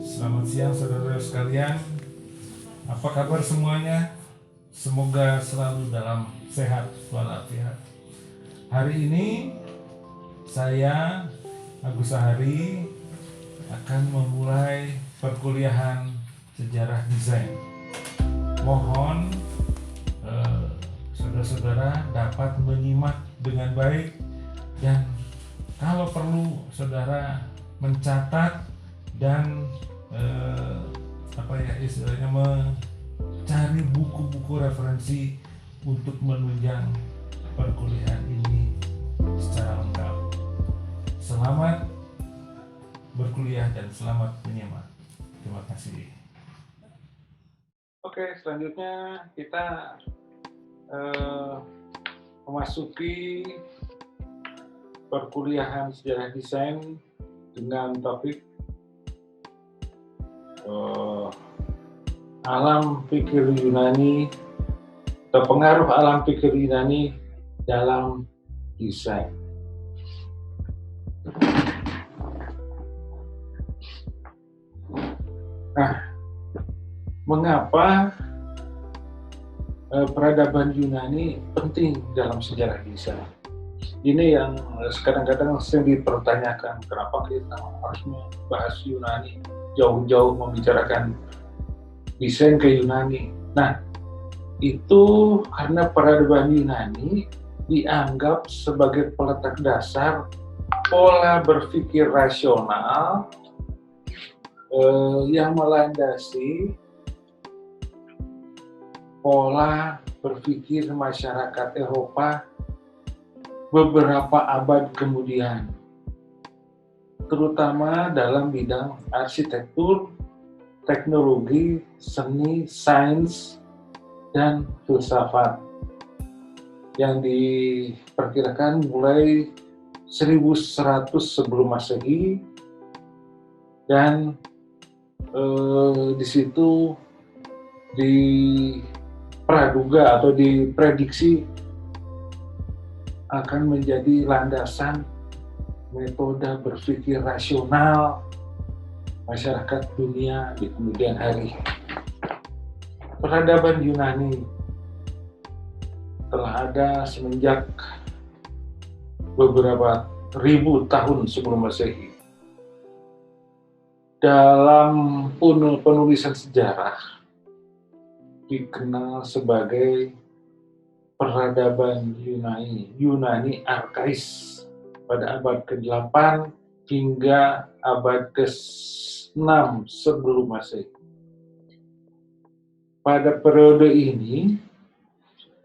Selamat siang saudara sekalian. Apa kabar semuanya? Semoga selalu dalam sehat walafiat. Hari ini saya Agus Sahari akan memulai perkuliahan sejarah desain. Mohon saudara-saudara dapat menyimak dengan baik, dan kalau perlu saudara mencatat dan istilahnya mencari buku-buku referensi untuk menunjang perkuliahan ini secara lengkap. Selamat berkuliah dan selamat menyimak. Terima kasih. Oke, selanjutnya kita memasuki perkuliahan sejarah desain dengan topik alam pikir Yunani atau pengaruh alam pikir Yunani dalam desain. Nah, mengapa peradaban Yunani penting dalam sejarah desain? Ini yang kadang-kadang sering dipertanyakan, kenapa kita harus membahas Yunani, jauh-jauh membicarakan desain ke Yunani. Nah, itu karena peradaban Yunani dianggap sebagai peletak dasar pola berpikir rasional yang melandasi pola berpikir masyarakat Eropa beberapa abad kemudian, terutama dalam bidang arsitektur, teknologi, seni, sains, dan filsafat, yang diperkirakan mulai 1100 sebelum Masehi, dan di situ dipraduga atau diprediksi akan menjadi landasan metode berpikir rasional masyarakat dunia di kemudian hari. Peradaban Yunani telah ada semenjak beberapa ribu tahun sebelum Masehi. Dalam penulisan sejarah dikenal sebagai peradaban Yunani Arkais pada abad ke-8 hingga abad ke-6 sebelum Masehi. Pada periode ini,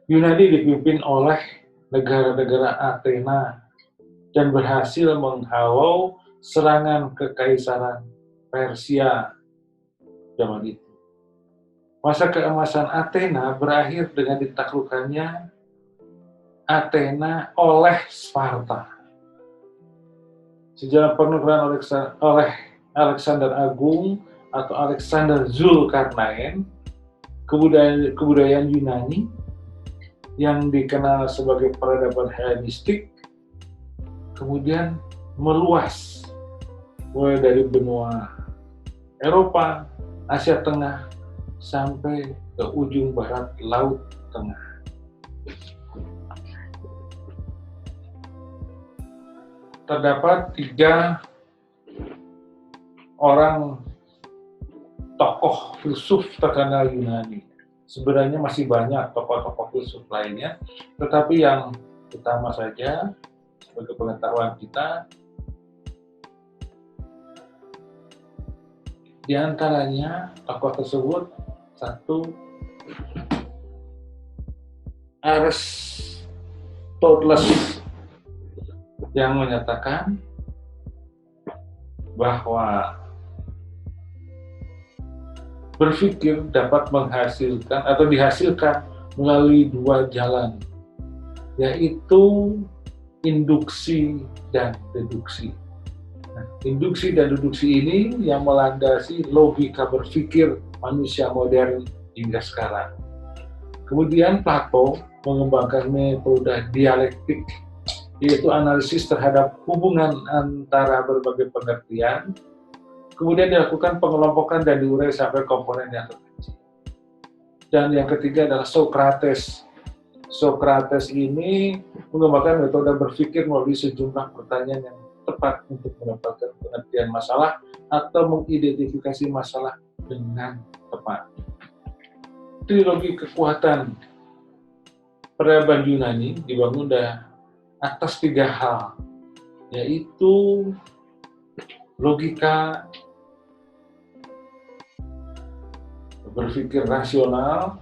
Yunani dipimpin oleh negara-negara Athena dan berhasil menghalau serangan kekaisaran Persia zaman itu. Masa keemasan Athena berakhir dengan ditaklukkannya Athena oleh Sparta. Sejarah penukar oleh Alexander Agung atau Alexander Zulkarnain, kebudayaan Yunani yang dikenal sebagai peradaban Helenistik kemudian meluas mulai dari benua Eropa, Asia Tengah, sampai ke ujung barat Laut Tengah. Terdapat 3 orang tokoh filsuf terkenal Yunani. Sebenarnya masih banyak tokoh-tokoh filsuf lainnya, tetapi yang utama saja sebagai pengetahuan kita, di antaranya tokoh tersebut, 1, Aristoteles, yang menyatakan bahwa berpikir dapat menghasilkan atau dihasilkan melalui 2 jalan, yaitu induksi dan deduksi. Induksi dan deduksi ini yang melandasi logika berpikir manusia modern hingga sekarang. Kemudian Plato mengembangkan metode dialektik, yaitu analisis terhadap hubungan antara berbagai pengertian Kemudian dilakukan pengelompokan dan diurai sampai komponen yang terkecil. Dan yang ketiga adalah Socrates. Socrates ini mengembangkan metode berpikir melalui sejumlah pertanyaan yang tepat untuk mendapatkan pengertian masalah atau mengidentifikasi masalah dengan tepat. Trilogi kekuatan peradaban Yunani dibangun atas 3 hal, yaitu logika, berpikir rasional,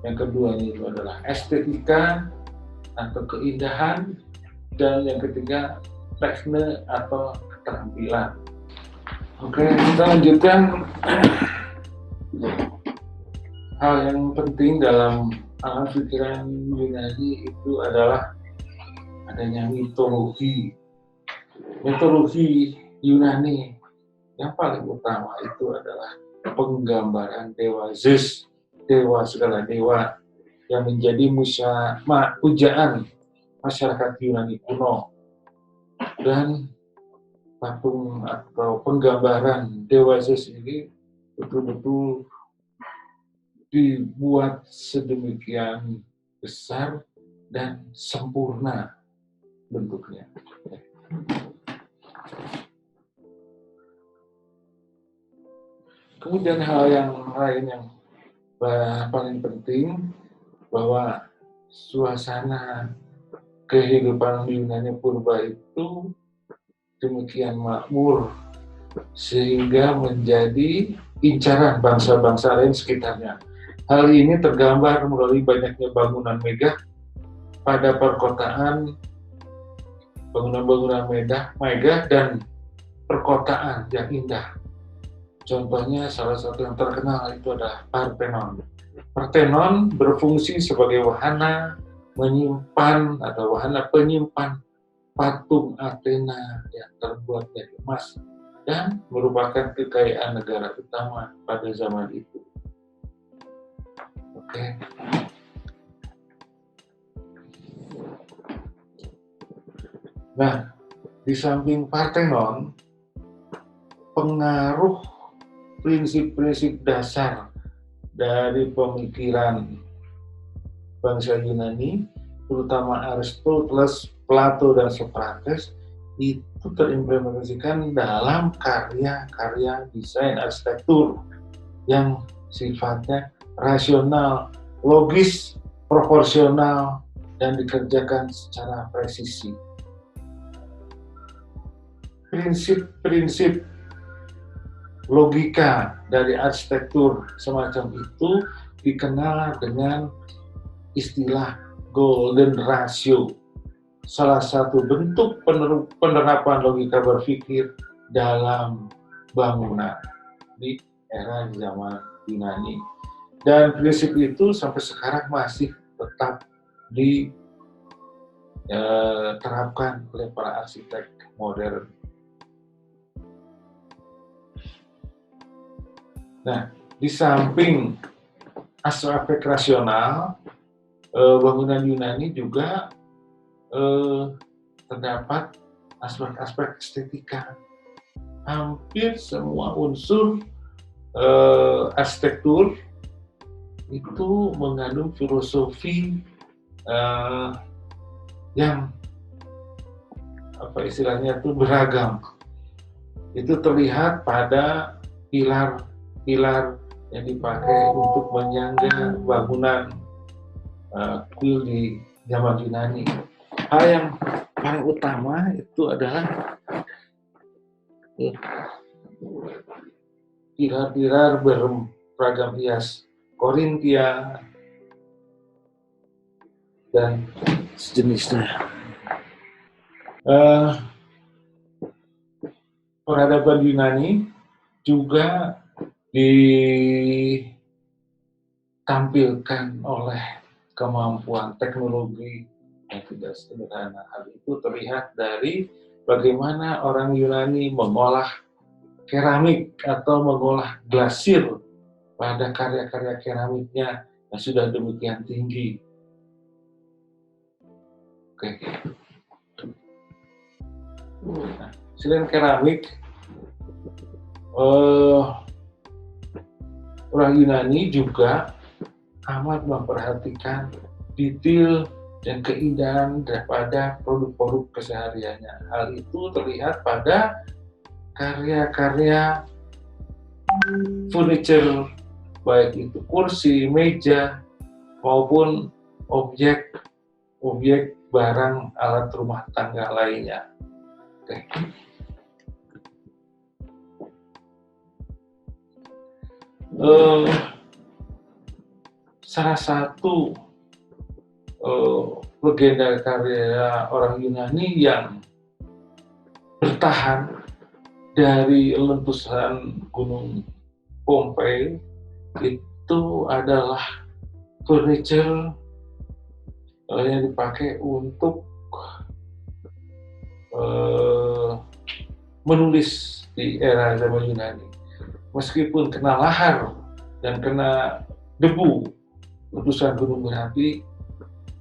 yang kedua itu adalah estetika atau keindahan, dan yang ketiga teknik atau keterampilan. Oke, kita lanjutkan. Hal yang penting dalam alam pikiran Yunani itu adalah adanya mitologi. Mitologi Yunani yang paling utama itu adalah penggambaran dewa Zeus, dewa segala dewa yang menjadi pujaan masyarakat Yunani kuno. Dan patung atau penggambaran dewa Zeus ini betul-betul dibuat sedemikian besar dan sempurna bentuknya. Kemudian hal yang lain yang paling penting, bahwa suasana kehidupan Yunani purba itu demikian makmur sehingga menjadi incaran bangsa-bangsa lain sekitarnya. Hal ini tergambar melalui banyaknya bangunan megah pada perkotaan, bangunan-bangunan megah dan perkotaan yang indah. Contohnya salah satu yang terkenal itu adalah Parthenon. Parthenon berfungsi sebagai wahana menyimpan atau wahana penyimpan patung Athena yang terbuat dari emas dan merupakan kekayaan negara utama pada zaman itu. Oke. Nah, di samping Parthenon, pengaruh prinsip-prinsip dasar dari pemikiran bangsa Yunani, terutama Aristoteles, Plato, dan Socrates, itu terimplementasikan dalam karya-karya desain arsitektur yang sifatnya rasional, logis, proporsional, dan dikerjakan secara presisi. Prinsip-prinsip logika dari arsitektur semacam itu dikenal dengan istilah golden ratio, salah satu bentuk penerapan logika berpikir dalam bangunan di era zaman Yunani. Dan prinsip itu sampai sekarang masih tetap diterapkan oleh para arsitek modern. Nah, di samping aspek rasional, bangunan Yunani juga terdapat aspek-aspek estetika. Hampir semua unsur arsitektur itu mengandung filosofi yang istilahnya itu beragam. Itu terlihat pada pilar yang dipakai untuk menyangga bangunan kuil di zaman Yunani. Hal yang paling utama itu adalah pilar-pilar beragam hias Korintia dan sejenisnya. Peradaban Yunani juga ditampilkan oleh kemampuan teknologi yang tidak sederhana. Hal itu terlihat dari bagaimana orang Yunani mengolah keramik atau mengolah glasir pada karya-karya keramiknya yang sudah demikian tinggi. Oke. Nah, selain keramik, eh, orang Yunani juga amat memperhatikan detail dan keindahan daripada produk-produk kesehariannya. Hal itu terlihat pada karya-karya furniture, baik itu kursi, meja, maupun objek barang alat rumah tangga lainnya. Oke. Salah satu legenda karya orang Yunani yang bertahan dari letusan Gunung Pompei itu adalah furniture yang dipakai untuk menulis di era zaman Yunani. Meskipun kena lahar dan kena debu letusan gunung berapi,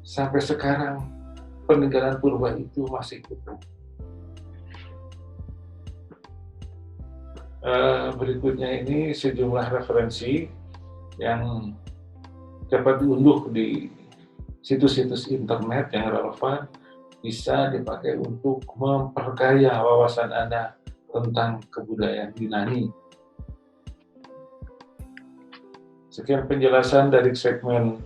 sampai sekarang peninggalan purba itu masih utuh. Berikutnya ini sejumlah referensi yang dapat diunduh di situs-situs internet yang relevan, bisa dipakai untuk memperkaya wawasan Anda tentang kebudayaan Yunani. Sekian penjelasan dari segmen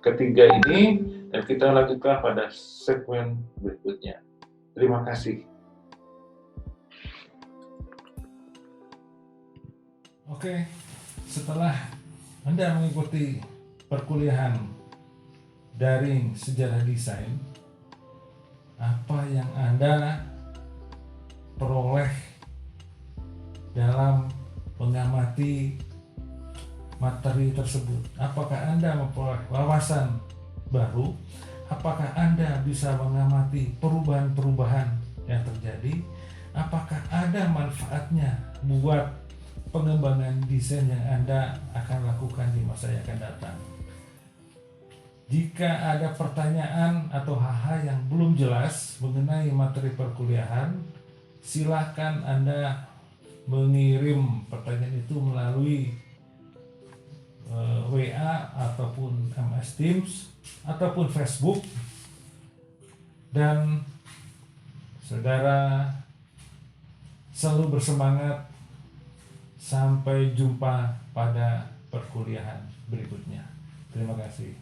ketiga ini, dan kita lanjutkan pada segmen berikutnya. Terima kasih. Oke, setelah Anda mengikuti perkuliahan daring sejarah desain, apa yang Anda peroleh dalam mengamati materi tersebut? Apakah Anda memperoleh wawasan baru? Apakah Anda bisa mengamati perubahan-perubahan yang terjadi? Apakah ada manfaatnya buat pengembangan desain yang Anda akan lakukan di masa yang akan datang? Jika ada pertanyaan atau hal-hal yang belum jelas mengenai materi perkuliahan, silakan Anda mengirim pertanyaan itu melalui WA ataupun MS Teams ataupun Facebook, dan saudara selalu bersemangat. Sampai jumpa pada perkuliahan berikutnya. Terima kasih.